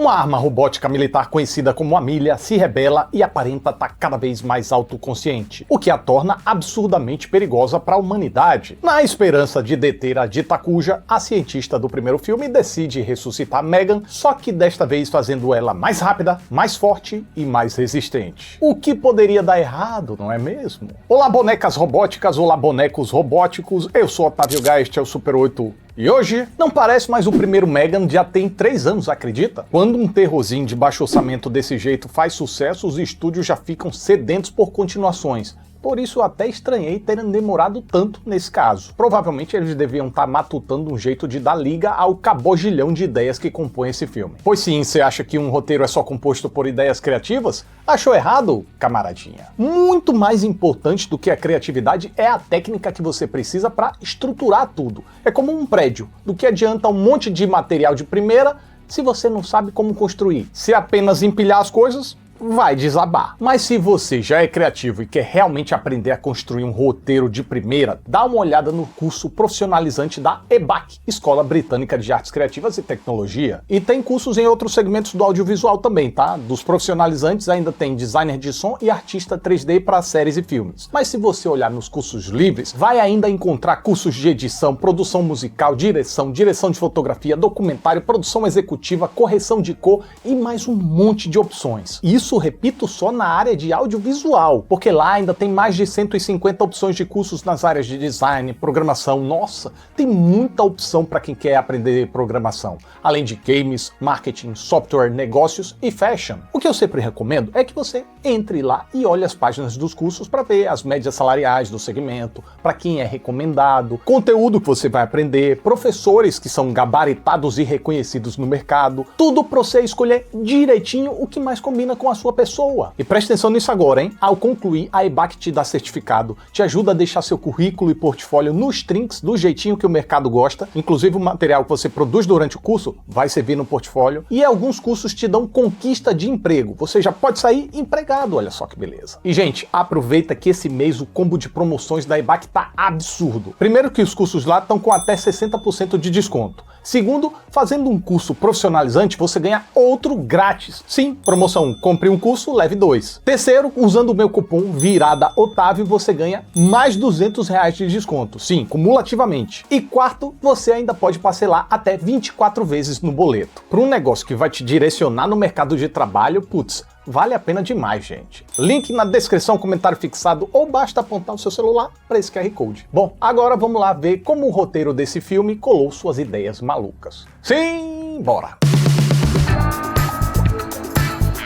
Uma arma robótica militar conhecida como Amelia se rebela e aparenta estar cada vez mais autoconsciente, o que a torna absurdamente perigosa para a humanidade. Na esperança de deter a dita Cuja, a cientista do primeiro filme decide ressuscitar Megan, só que desta vez fazendo ela mais rápida, mais forte e mais resistente. O que poderia dar errado, não é mesmo? Olá, bonecas robóticas, olá, bonecos robóticos, eu sou Otávio Gá, este é o Super 8. E hoje, não parece, mas o primeiro Megan já tem 3 anos, acredita? Quando um terrorzinho de baixo orçamento desse jeito faz sucesso, os estúdios já ficam sedentos por continuações. Por isso eu até estranhei terem demorado tanto nesse caso. Provavelmente eles deviam estar matutando um jeito de dar liga ao cabogilhão de ideias que compõem esse filme. Pois sim, você acha que um roteiro é só composto por ideias criativas? Achou errado, camaradinha? Muito mais importante do que a criatividade é a técnica que você precisa para estruturar tudo. É como um prédio. Do que adianta um monte de material de primeira se você não sabe como construir? Se apenas empilhar as coisas, vai desabar. Mas se você já é criativo e quer realmente aprender a construir um roteiro de primeira, dá uma olhada no curso profissionalizante da EBAC, Escola Britânica de Artes Criativas e Tecnologia. E tem cursos em outros segmentos do audiovisual também, tá? Dos profissionalizantes ainda tem designer de som e artista 3D para séries e filmes. Mas se você olhar nos cursos livres, vai ainda encontrar cursos de edição, produção musical, direção de fotografia, documentário, produção executiva, correção de cor e mais um monte de opções. Isso, repito, só na área de audiovisual, porque lá ainda tem mais de 150 opções de cursos nas áreas de design, programação. Nossa, tem muita opção para quem quer aprender programação, além de games, marketing, software, negócios e fashion. O que eu sempre recomendo é que você entre lá e olhe as páginas dos cursos para ver as médias salariais do segmento, para quem é recomendado, conteúdo que você vai aprender, professores que são gabaritados e reconhecidos no mercado, tudo para você escolher direitinho o que mais combina com a sua pessoa. E preste atenção nisso agora, hein? Ao concluir, a EBAC te dá certificado, te ajuda a deixar seu currículo e portfólio nos trinks do jeitinho que o mercado gosta, inclusive o material que você produz durante o curso vai servir no portfólio, e alguns cursos te dão conquista de emprego, você já pode sair empregado, olha só que beleza. E gente, aproveita que esse mês o combo de promoções da EBAC tá absurdo. Primeiro que os cursos lá estão com até 60% de desconto. Segundo, fazendo um curso profissionalizante, você ganha outro grátis. Sim, promoção compre um curso, leve 2. Terceiro, usando o meu cupom VIRADAOTÁVIO, você ganha mais R$200 de desconto. Sim, cumulativamente. E quarto, você ainda pode parcelar até 24 vezes no boleto. Para um negócio que vai te direcionar no mercado de trabalho, putz, vale a pena demais, gente. Link na descrição, comentário fixado, ou basta apontar o seu celular para esse QR Code. Bom, agora vamos lá ver como o roteiro desse filme colou suas ideias malucas. Sim, bora!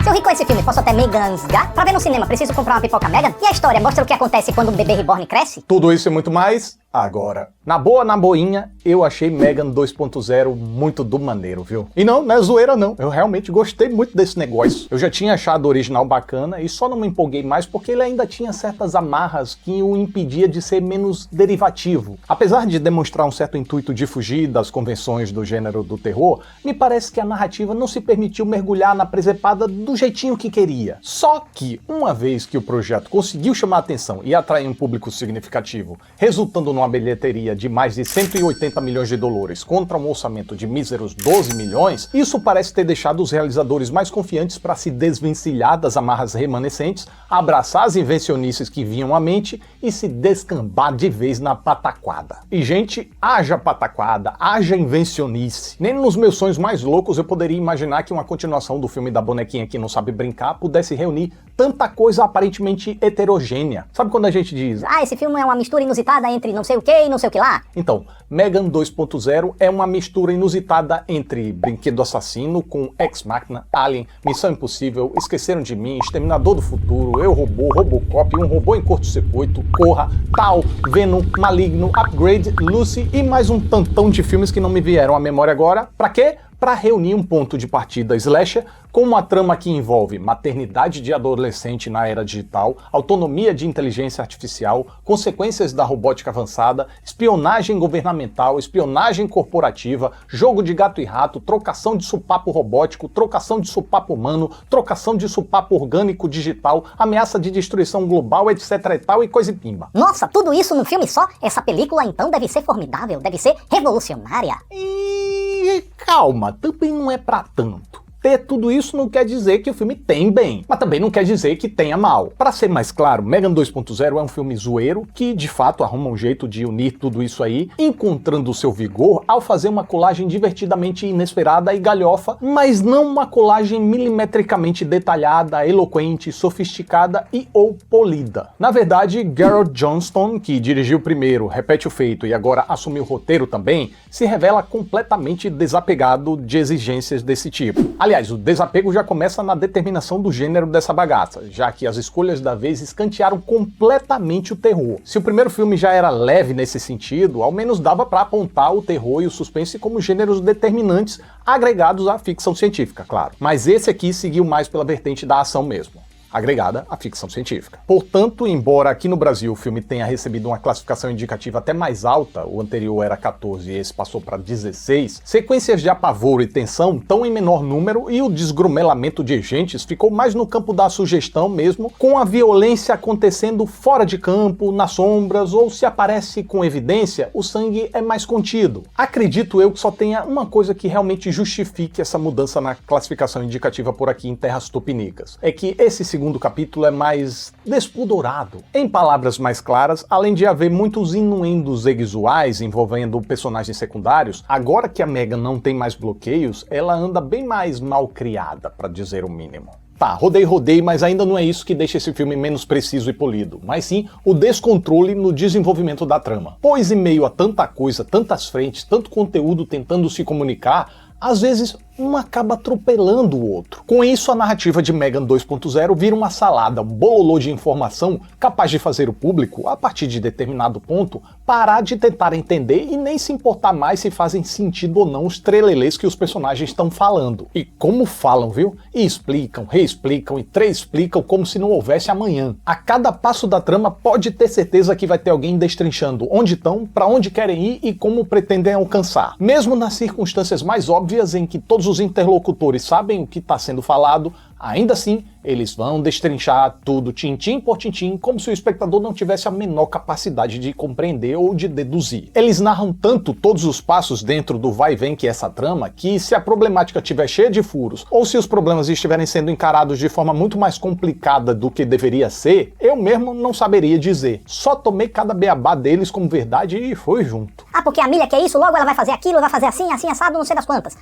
Se eu ri com esse filme, posso até me gansgar? Pra ver no cinema, preciso comprar uma pipoca Megan? E a história mostra o que acontece quando um bebê reborn cresce? Tudo isso e muito mais agora. Na boa, na boinha, eu achei Megan 2.0 muito do maneiro, viu? E não é zoeira não, eu realmente gostei muito desse negócio. Eu já tinha achado o original bacana e só não me empolguei mais porque ele ainda tinha certas amarras que o impedia de ser menos derivativo. Apesar de demonstrar um certo intuito de fugir das convenções do gênero do terror, me parece que a narrativa não se permitiu mergulhar na presepada do jeitinho que queria. Só que, uma vez que o projeto conseguiu chamar a atenção e atrair um público significativo, resultando numa bilheteria de mais de 180 milhões de dólares contra um orçamento de míseros 12 milhões, isso parece ter deixado os realizadores mais confiantes para se desvencilhar das amarras remanescentes, abraçar as invencionices que vinham à mente e se descambar de vez na pataquada. E gente, haja pataquada, haja invencionice. Nem nos meus sonhos mais loucos eu poderia imaginar que uma continuação do filme da bonequinha que não sabe brincar pudesse reunir tanta coisa aparentemente heterogênea. Sabe quando a gente diz, ah, esse filme é uma mistura inusitada entre não sei o que e não sei o que lá? Então, Megan 2.0 é uma mistura inusitada entre Brinquedo Assassino com Ex Machina, Alien, Missão Impossível, Esqueceram de Mim, Exterminador do Futuro, Eu Robô, Robocop, Um Robô em Curto-Circuito, Corra, Tal, Venom, Maligno, Upgrade, Lucy e mais um tantão de filmes que não me vieram à memória agora. Pra quê? Para reunir um ponto de partida slasher com uma trama que envolve maternidade de adolescente na era digital, autonomia de inteligência artificial, consequências da robótica avançada, espionagem governamental, espionagem corporativa, jogo de gato e rato, trocação de supapo robótico, trocação de supapo humano, trocação de supapo orgânico digital, ameaça de destruição global, etc e tal, e coisa e pimba. Nossa, tudo isso num filme só? Essa película então deve ser formidável, deve ser revolucionária. E calma, também não é pra tanto. Ter tudo isso não quer dizer que o filme tem bem, mas também não quer dizer que tenha mal. Para ser mais claro, Megan 2.0 é um filme zoeiro que, de fato, arruma um jeito de unir tudo isso aí, encontrando o seu vigor ao fazer uma colagem divertidamente inesperada e galhofa, mas não uma colagem milimetricamente detalhada, eloquente, sofisticada e ou polida. Na verdade, Gareth Johnston, que dirigiu o primeiro, repete o feito e agora assumiu o roteiro também, se revela completamente desapegado de exigências desse tipo. Aliás, o desapego já começa na determinação do gênero dessa bagaça, já que as escolhas da vez escantearam completamente o terror. Se o primeiro filme já era leve nesse sentido, ao menos dava para apontar o terror e o suspense como gêneros determinantes agregados à ficção científica, claro. Mas esse aqui seguiu mais pela vertente da ação mesmo, agregada à ficção científica. Portanto, embora aqui no Brasil o filme tenha recebido uma classificação indicativa até mais alta, o anterior era 14 e esse passou para 16, sequências de apavoro e tensão estão em menor número e o desgrumelamento de agentes ficou mais no campo da sugestão mesmo, com a violência acontecendo fora de campo, nas sombras, ou se aparece com evidência, o sangue é mais contido. Acredito eu que só tenha uma coisa que realmente justifique essa mudança na classificação indicativa por aqui em terras tupinicas, é que esse segundo capítulo é mais despudorado. Em palavras mais claras, além de haver muitos inuendos visuais envolvendo personagens secundários, agora que a Megan não tem mais bloqueios, ela anda bem mais mal criada, para dizer o mínimo. Tá, rodei, mas ainda não é isso que deixa esse filme menos preciso e polido, mas sim o descontrole no desenvolvimento da trama. Pois em meio a tanta coisa, tantas frentes, tanto conteúdo tentando se comunicar, às vezes um acaba atropelando o outro. Com isso, a narrativa de Megan 2.0 vira uma salada, um bololô de informação capaz de fazer o público, a partir de determinado ponto, parar de tentar entender e nem se importar mais se fazem sentido ou não os trelelês que os personagens estão falando. E como falam, viu? E explicam, reexplicam e explicam como se não houvesse amanhã. A cada passo da trama pode ter certeza que vai ter alguém destrinchando onde estão, para onde querem ir e como pretendem alcançar. Mesmo nas circunstâncias mais óbvias em que todos os interlocutores sabem o que está sendo falado, ainda assim, eles vão destrinchar tudo tintim por tintim, como se o espectador não tivesse a menor capacidade de compreender ou de deduzir. Eles narram tanto todos os passos dentro do vai e vem que é essa trama, que se a problemática estiver cheia de furos, ou se os problemas estiverem sendo encarados de forma muito mais complicada do que deveria ser, eu mesmo não saberia dizer. Só tomei cada beabá deles como verdade e foi junto. Ah, porque a Milha quer isso, logo ela vai fazer aquilo, vai fazer assim, assim, assado, não sei das quantas.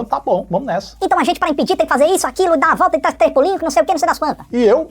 Tá bom, vamos nessa. Então a gente, para impedir, tem que fazer isso, aquilo, dar a volta, tem que ter pulinho, que não sei o que, não sei das quantas. E eu,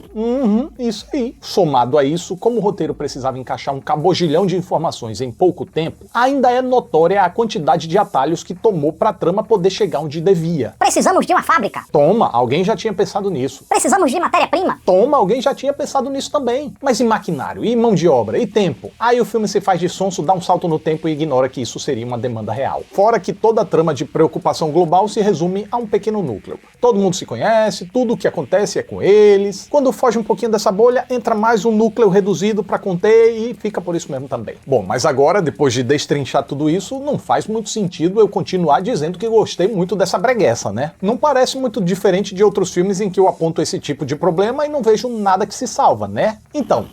isso aí. Somado a isso, como o roteiro precisava encaixar um cabogilhão de informações em pouco tempo, ainda é notória a quantidade de atalhos que tomou pra trama poder chegar onde devia. Precisamos de uma fábrica. Toma, alguém já tinha pensado nisso. Precisamos de matéria-prima. Toma, alguém já tinha pensado nisso também. Mas e maquinário, e mão de obra, e tempo? Aí o filme se faz de sonso, dá um salto no tempo e ignora que isso seria uma demanda real. Fora que toda a trama de preocupação global se resume a um pequeno núcleo. Todo mundo se conhece, tudo o que acontece é com eles. Quando foge um pouquinho dessa bolha, entra mais um núcleo reduzido pra conter e fica por isso mesmo também. Bom, mas agora, depois de destrinchar tudo isso, não faz muito sentido eu continuar dizendo que gostei muito dessa bregueça, né? Não parece muito diferente de outros filmes em que eu aponto esse tipo de problema e não vejo nada que se salva, né? Então,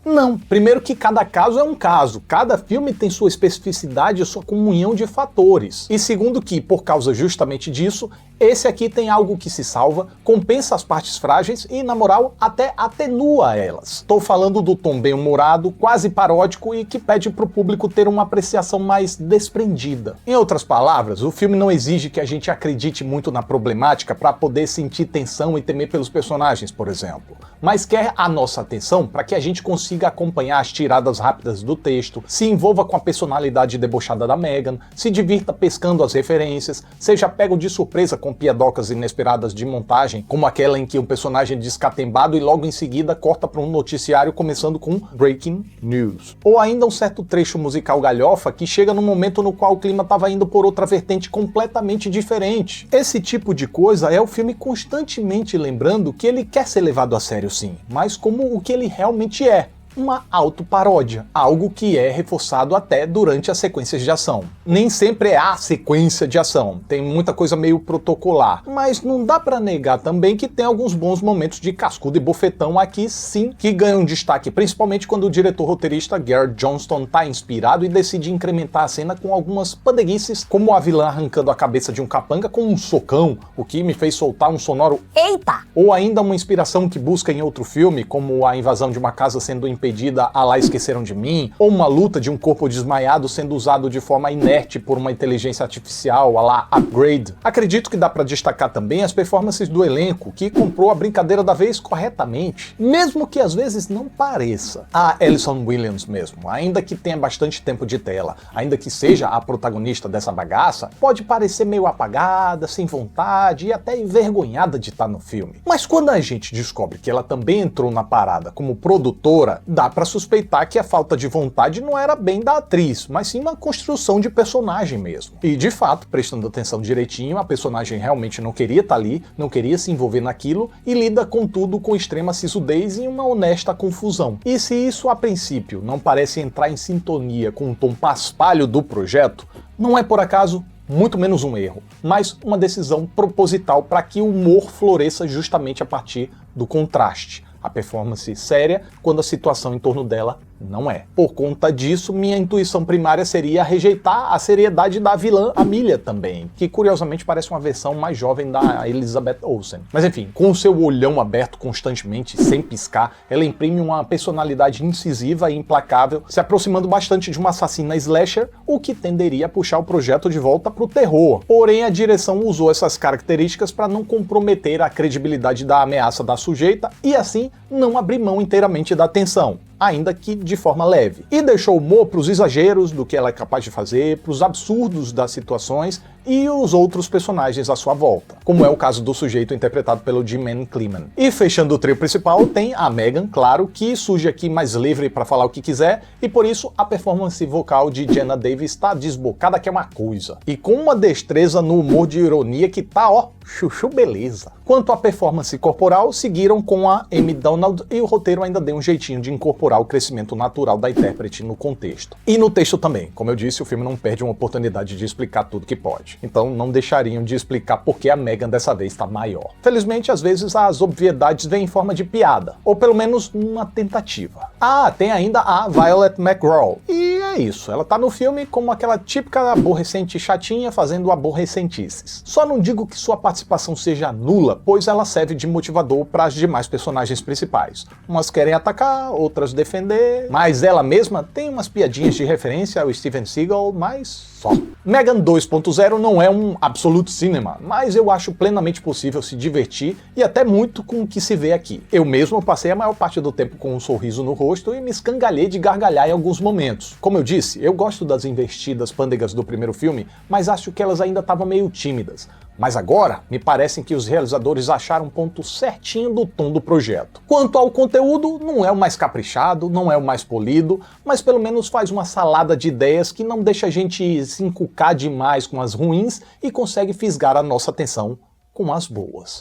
não. Primeiro que cada caso é um caso. Cada filme tem sua especificidade e sua comunhão de fatores. E segundo que, por causa justamente disso, esse aqui tem algo que se salva, compensa as partes frágeis e, na moral, até atenua elas. Tô falando do tom bem-humorado, quase paródico e que pede pro público ter uma apreciação mais desprendida. Em outras palavras, o filme não exige que a gente acredite muito na problemática para poder sentir tensão e temer pelos personagens, por exemplo. Mas quer a nossa atenção para que a gente consiga acompanhar as tiradas rápidas do texto, se envolva com a personalidade debochada da Megan, se divirta pescando as referências, seja pego de surpresa com piadocas inesperadas de montagem, como aquela em que um personagem descatembado e logo em seguida corta para um noticiário começando com Breaking News. Ou ainda um certo trecho musical galhofa que chega num momento no qual o clima estava indo por outra vertente completamente diferente. Esse tipo de coisa é o filme constantemente lembrando que ele quer ser levado a sério sim, mas como o que ele realmente é. uma autoparódia, algo que é reforçado até durante as sequências de ação. Nem sempre é a sequência de ação, tem muita coisa meio protocolar, mas não dá pra negar também que tem alguns bons momentos de cascudo e bofetão aqui sim, que ganham destaque, principalmente quando o diretor-roteirista Garrett Johnston tá inspirado e decide incrementar a cena com algumas pandeguices, como a vilã arrancando a cabeça de um capanga com um socão, o que me fez soltar um sonoro "Eita!", ou ainda uma inspiração que busca em outro filme, como a invasão de uma casa sendo impedida a lá Esqueceram de Mim, ou uma luta de um corpo desmaiado sendo usado de forma inerte por uma inteligência artificial a lá Upgrade. Acredito que dá pra destacar também as performances do elenco, que comprou a brincadeira da vez corretamente, mesmo que às vezes não pareça. A Allison Williams mesmo, ainda que tenha bastante tempo de tela, ainda que seja a protagonista dessa bagaça, pode parecer meio apagada, sem vontade e até envergonhada de estar no filme. Mas quando a gente descobre que ela também entrou na parada como produtora, dá pra suspeitar que a falta de vontade não era bem da atriz, mas sim uma construção de personagem mesmo. E de fato, prestando atenção direitinho, a personagem realmente não queria estar ali, não queria se envolver naquilo e lida com tudo com extrema sisudez e uma honesta confusão. E se isso a princípio não parece entrar em sintonia com o tom paspalho do projeto, não é por acaso muito menos um erro, mas uma decisão proposital para que o humor floresça justamente a partir do contraste. A performance séria quando a situação em torno dela não é. Por conta disso, minha intuição primária seria rejeitar a seriedade da vilã Amelia também, que curiosamente parece uma versão mais jovem da Elizabeth Olsen. Mas enfim, com seu olhão aberto constantemente, sem piscar, ela imprime uma personalidade incisiva e implacável, se aproximando bastante de uma assassina slasher, o que tenderia a puxar o projeto de volta pro terror. Porém, a direção usou essas características para não comprometer a credibilidade da ameaça da sujeita e assim não abrir mão inteiramente da atenção, ainda que de forma leve. E deixou o humor para os exageros do que ela é capaz de fazer, para os absurdos das situações e os outros personagens à sua volta, como é o caso do sujeito interpretado pelo Jim Cleman. E fechando o trio principal tem a Megan, claro, que surge aqui mais livre para falar o que quiser, e por isso a performance vocal de Jenna Davis está desbocada que é uma coisa. E com uma destreza no humor de ironia que tá, ó, chuchu beleza. Quanto à performance corporal, seguiram com a Amy Donald e o roteiro ainda deu um jeitinho de incorporar o crescimento natural da intérprete no contexto. E no texto também. Como eu disse, o filme não perde uma oportunidade de explicar tudo que pode. Então não deixariam de explicar por que a Megan dessa vez está maior. Felizmente, às vezes as obviedades vêm em forma de piada, ou pelo menos uma tentativa. Ah, tem ainda a Violet McGraw. E é isso, ela tá no filme como aquela típica aborrecente chatinha fazendo aborrecentices. Só não digo que sua participação seja nula, pois ela serve de motivador para as demais personagens principais. Umas querem atacar, outras defender, mas ela mesma tem umas piadinhas de referência ao Steven Seagal, mas só. Megan 2.0 não é um absolute cinema, mas eu acho plenamente possível se divertir e até muito com o que se vê aqui. Eu mesmo passei a maior parte do tempo com um sorriso no rosto e me escangalhei de gargalhar em alguns momentos. Como eu disse, eu gosto das investidas pândegas do primeiro filme, mas acho que elas ainda estavam meio tímidas. Mas agora, me parecem que os realizadores acharam um ponto certinho do tom do projeto. Quanto ao conteúdo, não é o mais caprichado, não é o mais polido, mas pelo menos faz uma salada de ideias que não deixa a gente se encucar demais com as ruins e consegue fisgar a nossa atenção com as boas.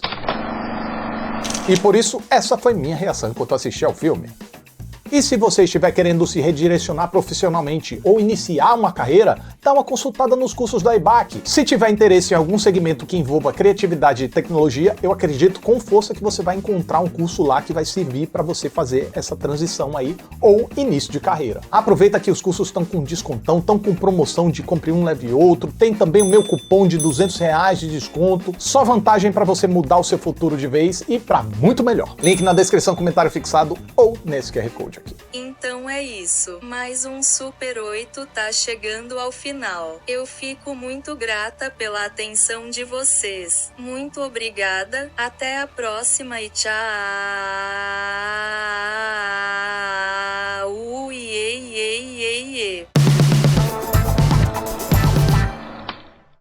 E por isso, essa foi minha reação enquanto assisti ao filme. E se você estiver querendo se redirecionar profissionalmente ou iniciar uma carreira, dá uma consultada nos cursos da EBAC. Se tiver interesse em algum segmento que envolva criatividade e tecnologia, eu acredito com força que você vai encontrar um curso lá que vai servir para você fazer essa transição aí ou início de carreira. Aproveita que os cursos estão com descontão, estão com promoção de compre um leve outro, tem também o meu cupom de R$200 de desconto, só vantagem para você mudar o seu futuro de vez e para muito melhor. Link na descrição, comentário fixado ou nesse QR Code aqui. Então é isso, mais um Super 8 tá chegando ao final. Eu fico muito grata pela atenção de vocês. Muito obrigada, até a próxima e tchau!